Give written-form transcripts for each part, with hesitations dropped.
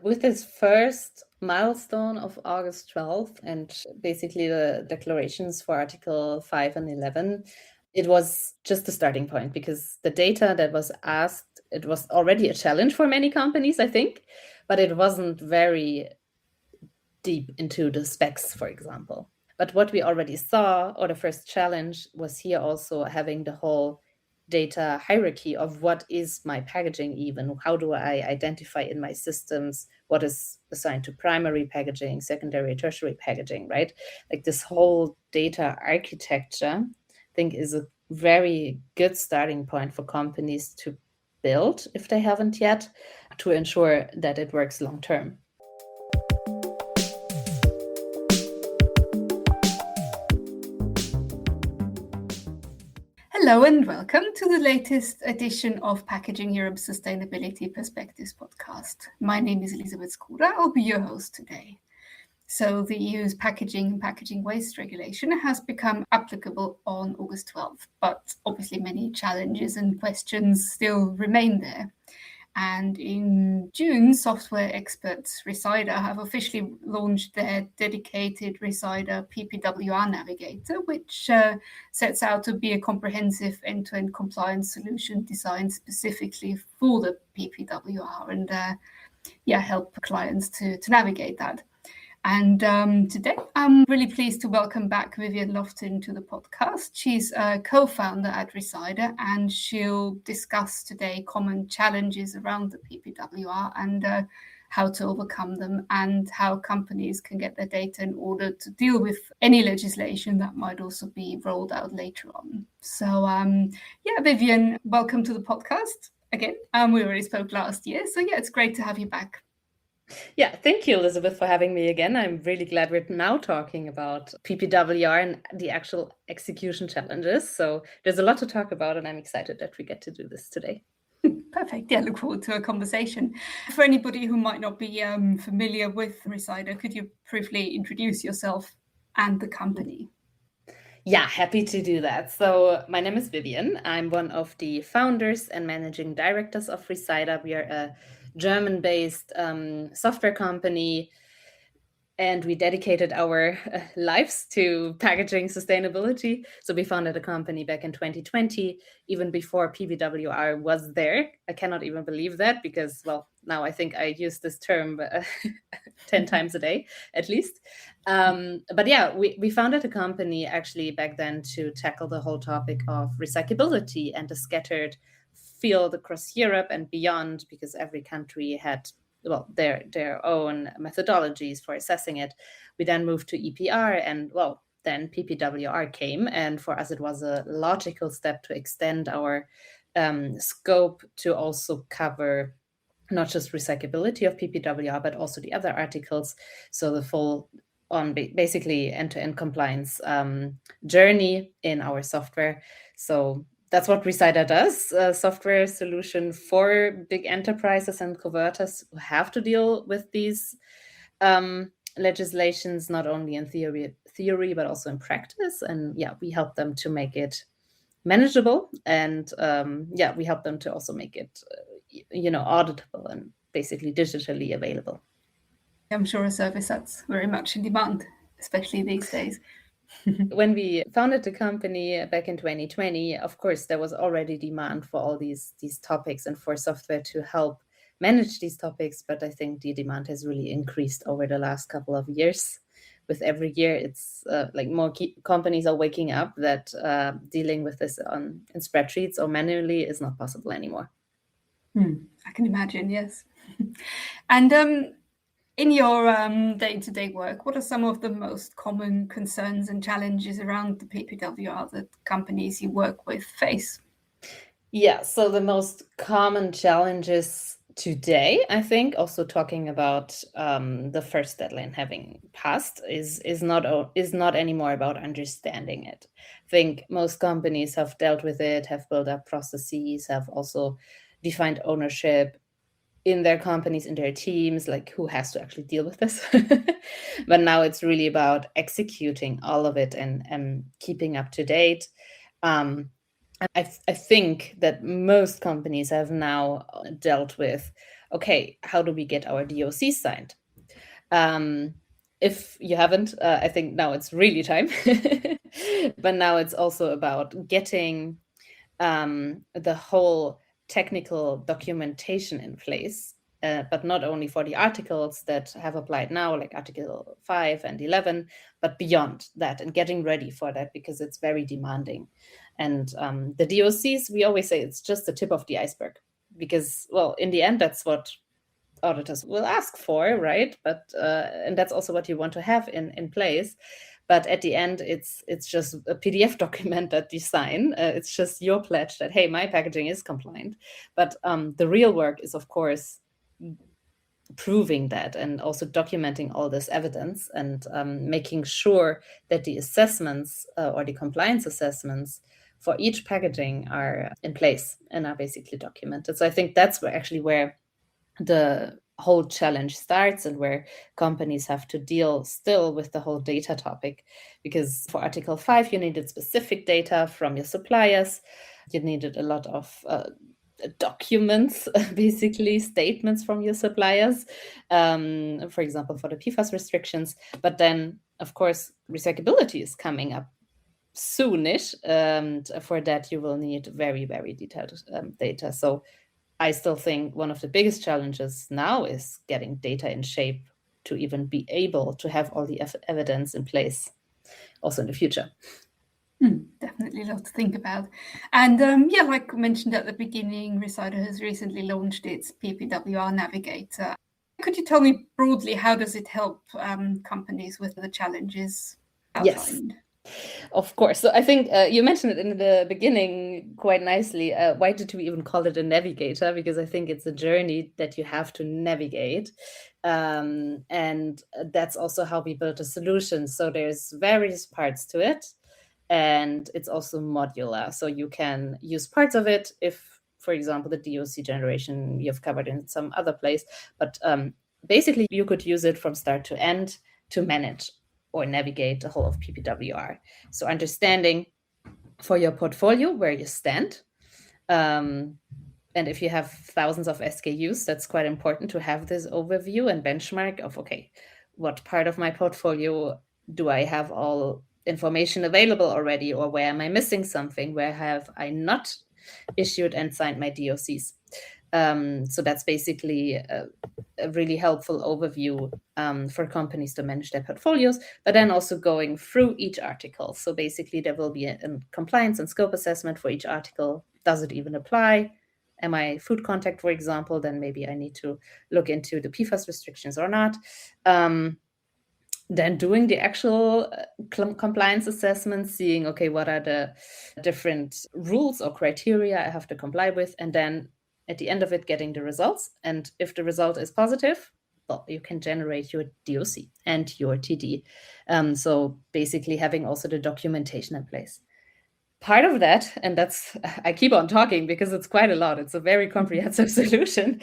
with this first milestone of August 12th and basically the declarations for Article 5 and 11, it was just the starting point because the data that was asked, it was already a challenge for many companies, I think, but it wasn't very deep into the specs, for example. But what we already saw, or the first challenge, was here also having the whole data hierarchy of what is my packaging even, how do I identify in my systems what is assigned to primary packaging, secondary, tertiary packaging, right? Like this whole data architecture, I think is a very good starting point for companies to build, if they haven't yet, to ensure that it works long term. Hello and welcome to the latest edition of Packaging Europe's Sustainability Perspectives podcast. My name is Elisabeth Skoda. I'll be your host today. So the EU's packaging and packaging waste regulation has become applicable on August 12th, but obviously many challenges and questions still remain there. And in June, software experts Recida have officially launched their dedicated Recida PPWR navigator, which sets out to be a comprehensive end-to-end compliance solution designed specifically for the PPWR and help clients to navigate that. And today, I'm really pleased to welcome back Vivian Loftin to the podcast. She's a co-founder at Recida, and she'll discuss today common challenges around the PPWR and how to overcome them and how companies can get their data in order to deal with any legislation that might also be rolled out later on. So, Vivian, welcome to the podcast again. We already spoke last year, so it's great to have you back. Yeah, thank you, Elizabeth, for having me again. I'm really glad we're now talking about PPWR and the actual execution challenges. So there's a lot to talk about, and I'm excited that we get to do this today. Perfect. Yeah, look forward to a conversation. For anybody who might not be familiar with Recida, could you briefly introduce yourself and the company? Yeah, happy to do that. So my name is Vivian. I'm one of the founders and managing directors of Recida. We are a German-based software company, and we dedicated our lives to packaging sustainability. So we founded a company back in 2020, even before PPWR was there. I cannot even believe that because, well, now I think I use this term 10 times a day, at least. But yeah, we founded a company actually back then to tackle the whole topic of recyclability and the scattered field across Europe and beyond, because every country had their own methodologies for assessing it. We then moved to EPR, and then PPWR came, and for us it was a logical step to extend our scope to also cover not just recyclability of PPWR, but also the other articles. So the full on basically end-to-end compliance journey in our software. So that's what Recida does, a software solution for big enterprises and converters who have to deal with these legislations, not only in theory, but also in practice. And we help them to make it manageable. And we help them to also make it, auditable and basically digitally available. I'm sure a service that's very much in demand, especially these days. When we founded the company back in 2020, of course, there was already demand for all these topics and for software to help manage these topics. But I think the demand has really increased over the last couple of years. With every year, it's like more companies are waking up that dealing with this in spreadsheets or manually is not possible anymore. I can imagine, yes. And in your day-to-day work, what are some of the most common concerns and challenges around the PPWR that companies you work with face? Yeah, so the most common challenges today, I think, also talking about the first deadline having passed, is not anymore about understanding it. I think most companies have dealt with it, have built up processes, have also defined ownership in their companies, in their teams, like who has to actually deal with this. But now it's really about executing all of it and keeping up to date. I think that most companies have now dealt with okay, how do we get our DOC signed? If you haven't, I think now it's really time. But now it's also about getting the whole technical documentation in place, but not only for the articles that have applied now, like Article 5 and 11, but beyond that, and getting ready for that, because it's very demanding. And the DOCs, we always say it's just the tip of the iceberg, because, well, in the end, that's what auditors will ask for, right? But and that's also what you want to have in place. But at the end, it's just a PDF document that you sign. It's just your pledge that, hey, my packaging is compliant. But the real work is, of course, proving that, and also documenting all this evidence, and making sure that the assessments or the compliance assessments for each packaging are in place and are basically documented. So I think that's where the whole challenge starts, and where companies have to deal still with the whole data topic. Because for Article 5, you needed specific data from your suppliers. You needed a lot of documents, basically statements from your suppliers, for example, for the PFAS restrictions. But then, of course, recyclability is coming up soonish, and for that you will need very, very detailed data. So I still think one of the biggest challenges now is getting data in shape to even be able to have all the evidence in place also in the future. Definitely a lot to think about. And yeah, like mentioned at the beginning, Resida has recently launched its PPWR Navigator. Could you tell me broadly, how does it help companies with the challenges outlined? Yes. Of course. So I think you mentioned it in the beginning quite nicely. Why did we even call it a navigator? Because I think it's a journey that you have to navigate. And that's also how we built a solution. So there's various parts to it. And it's also modular. So you can use parts of it if, for example, the DOC generation you've covered in some other place. But basically, you could use it from start to end to manage or navigate the whole of PPWR. So understanding for your portfolio where you stand. And if you have thousands of SKUs, that's quite important to have this overview and benchmark of, okay, what part of my portfolio do I have all information available already, or where am I missing something? Where have I not issued and signed my DOCs? So that's basically a really helpful overview for companies to manage their portfolios, but then also going through each article. So basically there will be a compliance and scope assessment for each article. Does it even apply? Am I food contact, for example? Then maybe I need to look into the PFAS restrictions or not. Then doing the actual compliance assessment, seeing, okay, what are the different rules or criteria I have to comply with, and then at the end of it, getting the results. And if the result is positive, well, you can generate your DOC and your TD. So basically having also the documentation in place. Part of that, and that's, I keep on talking because it's quite a lot. It's a very comprehensive solution.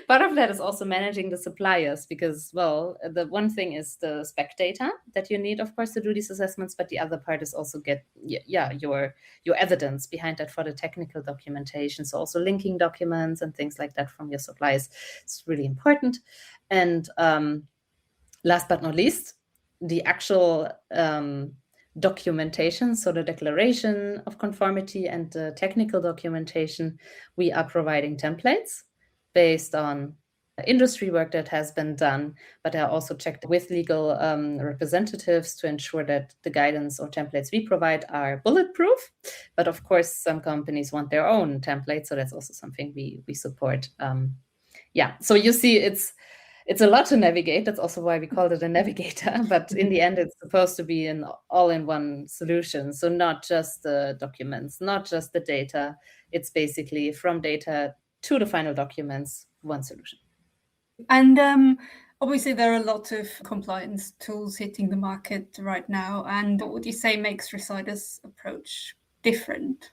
Part of that is also managing the suppliers, because, well, the one thing is the spec data that you need, of course, to do these assessments, but the other part is also get your evidence behind that for the technical documentation. So also linking documents and things like that from your suppliers. It's really important. And last but not least, the actual documentation, so the declaration of conformity and the technical documentation. We are providing templates based on industry work that has been done, but are also checked with legal representatives to ensure that the guidance or templates we provide are bulletproof. But of course, some companies want their own templates, so that's also something we support. So you see, it's a lot to navigate. That's also why we called it a navigator. But in the end, it's supposed to be an all-in-one solution. So not just the documents, not just the data. It's basically from data to the final documents, one solution. And obviously, there are a lot of compliance tools hitting the market right now. And what would you say makes Resida's approach different?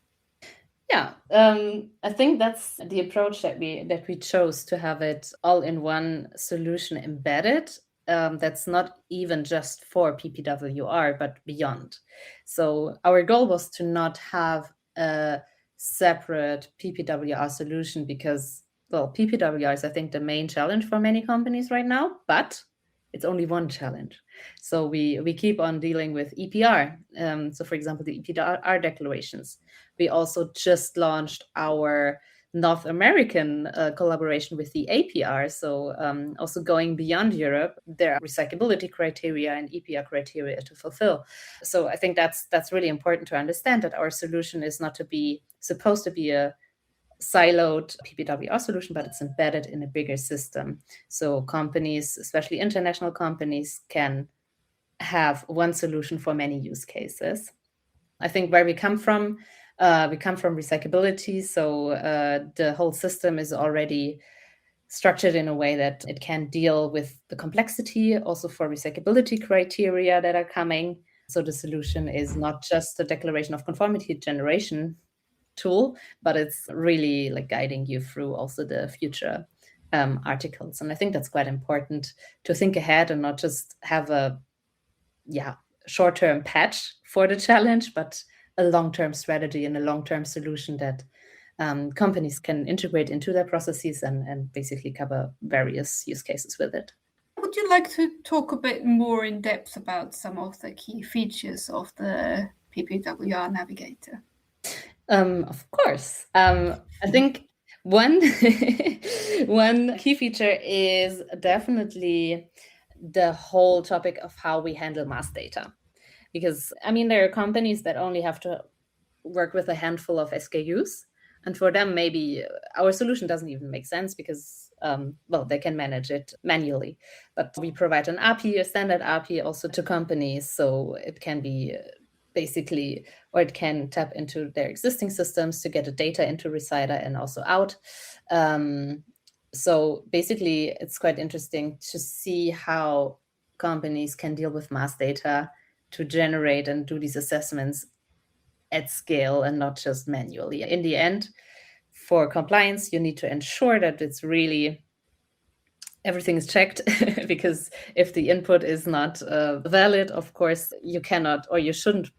Yeah, I think that's the approach that we chose, to have it all in one solution embedded. That's not even just for PPWR, but beyond. So our goal was to not have a separate PPWR solution, because well, PPWR is, I think, the main challenge for many companies right now, but it's only one challenge. So we keep on dealing with EPR. So for example, the EPR declarations. We also just launched our North American collaboration with the APR. So also going beyond Europe, there are recyclability criteria and EPR criteria to fulfill. So I think that's really important to understand, that our solution is not supposed to be a siloed PPWR solution, but it's embedded in a bigger system. So companies, especially international companies, can have one solution for many use cases. I think where we come from recyclability. So the whole system is already structured in a way that it can deal with the complexity also for recyclability criteria that are coming. So the solution is not just a declaration of conformity generation tool, but it's really like guiding you through also the future articles. And I think that's quite important to think ahead and not just have a short-term patch for the challenge, but a long-term strategy and a long-term solution that companies can integrate into their processes and basically cover various use cases with it. Would you like to talk a bit more in depth about some of the key features of the PPWR Navigator? Of course. I think one one key feature is definitely the whole topic of how we handle mass data. Because, I mean, there are companies that only have to work with a handful of SKUs. And for them, maybe our solution doesn't even make sense because, they can manage it manually. But we provide an API, a standard API also to companies. So it can be basically, or it can tap into their existing systems to get the data into Reciter and also out. So basically, it's quite interesting to see how companies can deal with mass data to generate and do these assessments at scale and not just manually. In the end, for compliance, you need to ensure that it's really everything is checked because if the input is not valid, of course, you cannot or you shouldn't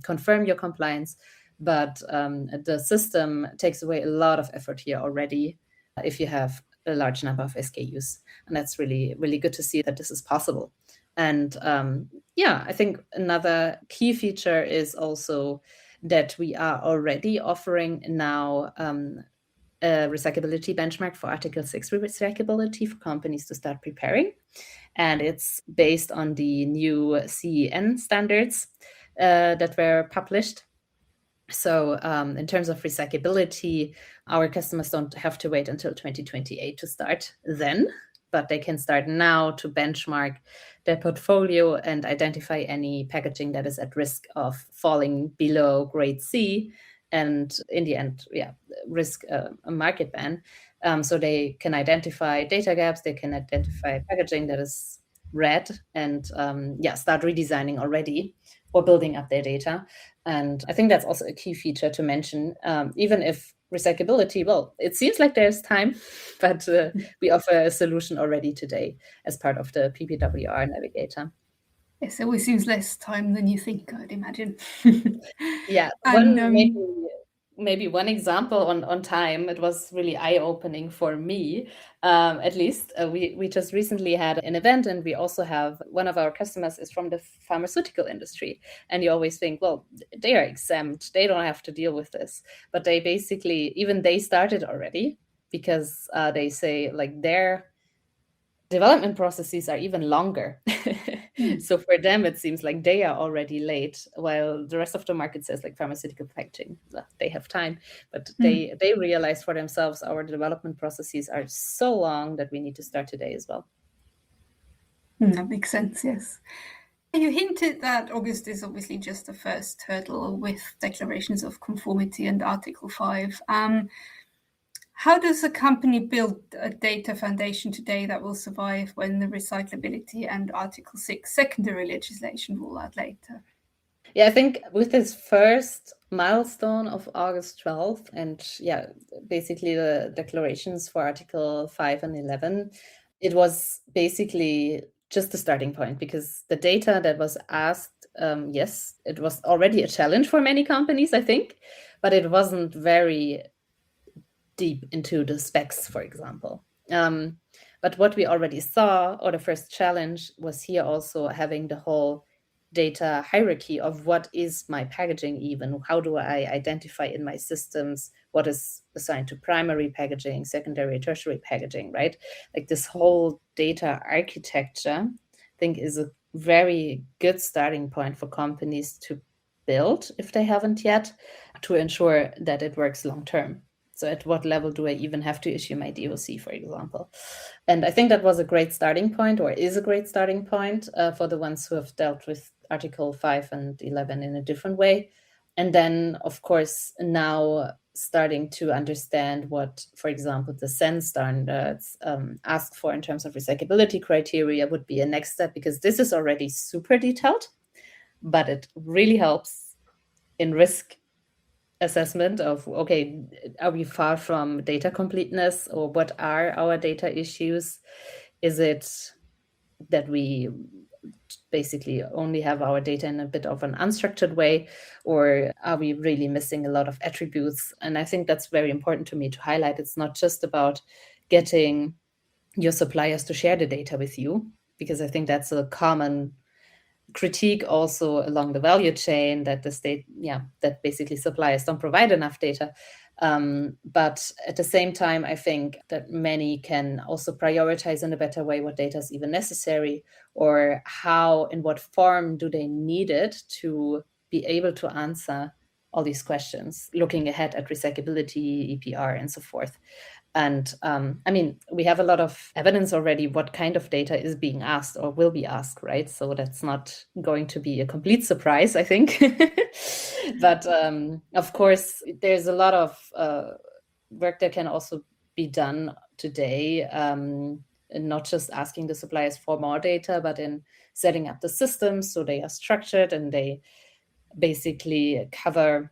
confirm your compliance. But the system takes away a lot of effort here already if you have a large number of SKUs. And that's really, really good to see that this is possible. And I think another key feature is also that we are already offering now a recyclability benchmark for Article 6 recyclability for companies to start preparing. And it's based on the new CEN standards that were published. So in terms of recyclability, our customers don't have to wait until 2028 to start then, but they can start now to benchmark their portfolio and identify any packaging that is at risk of falling below grade C and in the end, risk a market ban. So they can identify data gaps, they can identify packaging that is red and start redesigning already or building up their data. And I think that's also a key feature to mention, even if recyclability, it seems like there's time, but we offer a solution already today as part of the PPWR Navigator. Yes, it always seems less time than you think, I'd imagine. Yeah, maybe one example on time, it was really eye-opening for me, at least. We just recently had an event, and we also have one of our customers is from the pharmaceutical industry. And you always think, they are exempt, they don't have to deal with this. But they basically, even they started already because they say like their development processes are even longer. So for them, it seems like they are already late, while the rest of the market says like pharmaceutical packaging, they have time. But they realize for themselves our development processes are so long that we need to start today as well. That makes sense, yes. You hinted that August is obviously just the first hurdle with declarations of conformity and Article 5. How does a company build a data foundation today that will survive when the recyclability and Article 6 secondary legislation roll out later? Yeah, I think with this first milestone of August 12th and basically the declarations for Article 5 and 11, it was basically just the starting point because the data that was asked, yes, it was already a challenge for many companies, I think, but it wasn't very deep into the specs, for example. But what we already saw, or the first challenge, was here also having the whole data hierarchy of what is my packaging even, how do I identify in my systems what is assigned to primary packaging, secondary, tertiary packaging, right? Like this whole data architecture, I think, is a very good starting point for companies to build, if they haven't yet, to ensure that it works long term. So at what level do I even have to issue my DOC, for example? And I think that was a great starting point, or is a great starting point for the ones who have dealt with Article 5 and 11 in a different way. And then, of course, now starting to understand what, for example, the SEN standards ask for in terms of recyclability criteria would be a next step, because this is already super detailed, but it really helps in risk assessment of, okay, are we far from data completeness, or what are our data issues? Is it that we basically only have our data in a bit of an unstructured way, or are we really missing a lot of attributes? And I think that's very important to me to highlight. It's not just about getting your suppliers to share the data with you, because I think that's a common critique also along the value chain, that that basically suppliers don't provide enough data. But at the same time, I think that many can also prioritize in a better way what data is even necessary, or how, in what form do they need it to be able to answer all these questions, looking ahead at recyclability, EPR, and so forth. And I mean, we have a lot of evidence already what kind of data is being asked or will be asked, right? So that's not going to be a complete surprise, I think. But of course, there's a lot of work that can also be done today, and not just asking the suppliers for more data, but in setting up the systems so they are structured and they basically cover,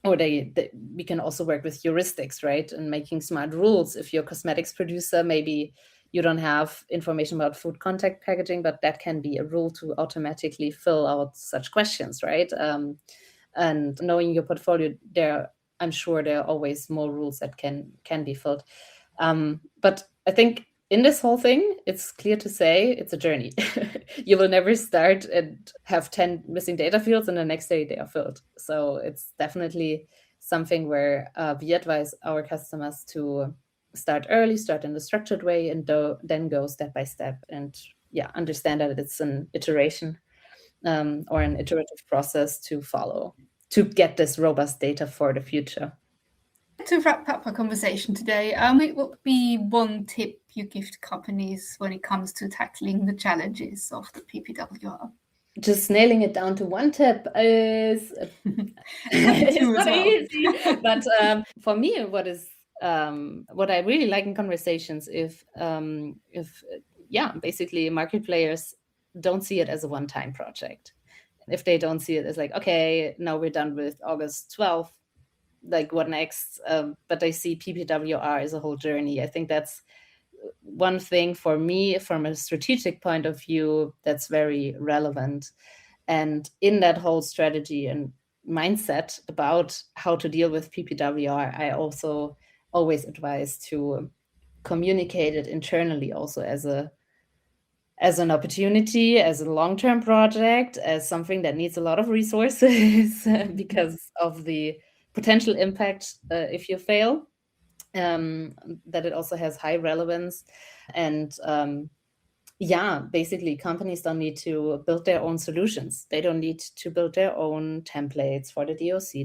or we can also work with heuristics, right? And making smart rules. If you're a cosmetics producer, maybe you don't have information about food contact packaging, but that can be a rule to automatically fill out such questions, right? And knowing your portfolio, I'm sure there are always more rules that can be filled. But I think in this whole thing, it's clear to say it's a journey. You will never start and have 10 missing data fields and the next day they are filled. So it's definitely something where we advise our customers to start early, start in a structured way, and then go step by step, and understand that it's an iteration or an iterative process to follow to get this robust data for the future. To wrap up our conversation today, what would be one tip you give to companies when it comes to tackling the challenges of the PPWR? Just nailing it down to one tip is it's not easy. But for me, what I really like in conversations, if basically market players don't see it as a one-time project. If they don't see it as like, okay, now we're done with August 12th, like what next? But they see PPWR as a whole journey. I think that's one thing for me from a strategic point of view that's very relevant. And in that whole strategy and mindset about how to deal with PPWR, I also always advise to communicate it internally also as an opportunity, as a long-term project, as something that needs a lot of resources because of the potential impact if you fail, that it also has high relevance. And basically companies don't need to build their own solutions. They don't need to build their own templates for the DOC.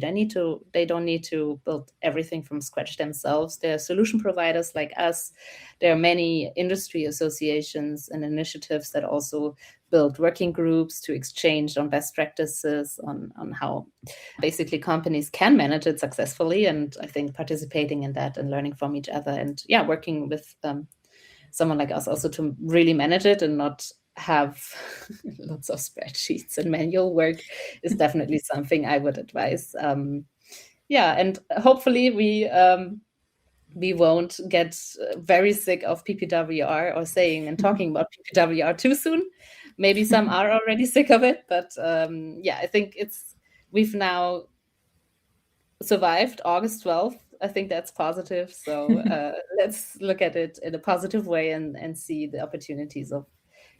They don't need to build everything from scratch themselves. There are solution providers like us. There are many industry associations and initiatives that also build working groups to exchange on best practices on how basically companies can manage it successfully. And I think participating in that and learning from each other and working with someone like us also to really manage it and not have lots of spreadsheets and manual work is definitely something I would advise. And hopefully we won't get very sick of PPWR or saying and talking about PPWR too soon. Maybe some are already sick of it, but I think we've now survived August 12th. I think that's positive. So let's look at it in a positive way and see the opportunities of,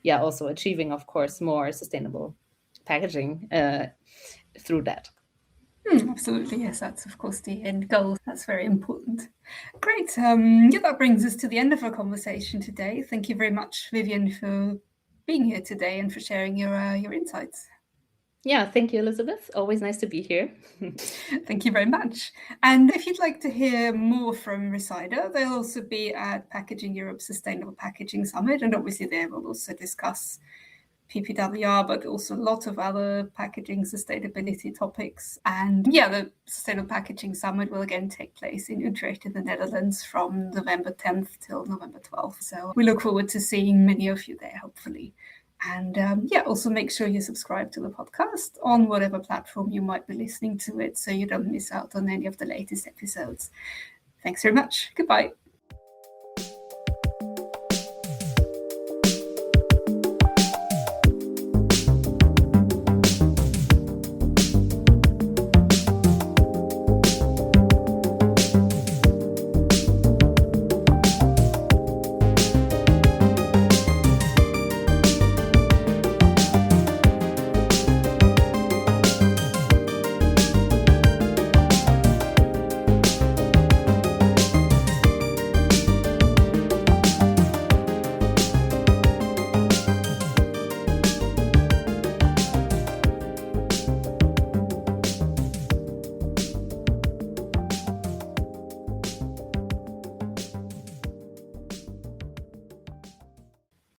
also achieving, of course, more sustainable packaging through that. Absolutely, yes, that's of course the end goal. That's very important. Great. That brings us to the end of our conversation today. Thank you very much, Vivian, for being here today and for sharing your insights. Yeah, thank you, Elizabeth. Always nice to be here. Thank you very much. And if you'd like to hear more from Resida, they'll also be at Packaging Europe Sustainable Packaging Summit, and obviously they will also discuss PPWR, but also a lot of other packaging sustainability topics. And the Sustainable Packaging Summit will again take place in Utrecht in the Netherlands from November 10th till November 12th. So we look forward to seeing many of you there, hopefully. And also make sure you subscribe to the podcast on whatever platform you might be listening to it so you don't miss out on any of the latest episodes. Thanks very much. Goodbye.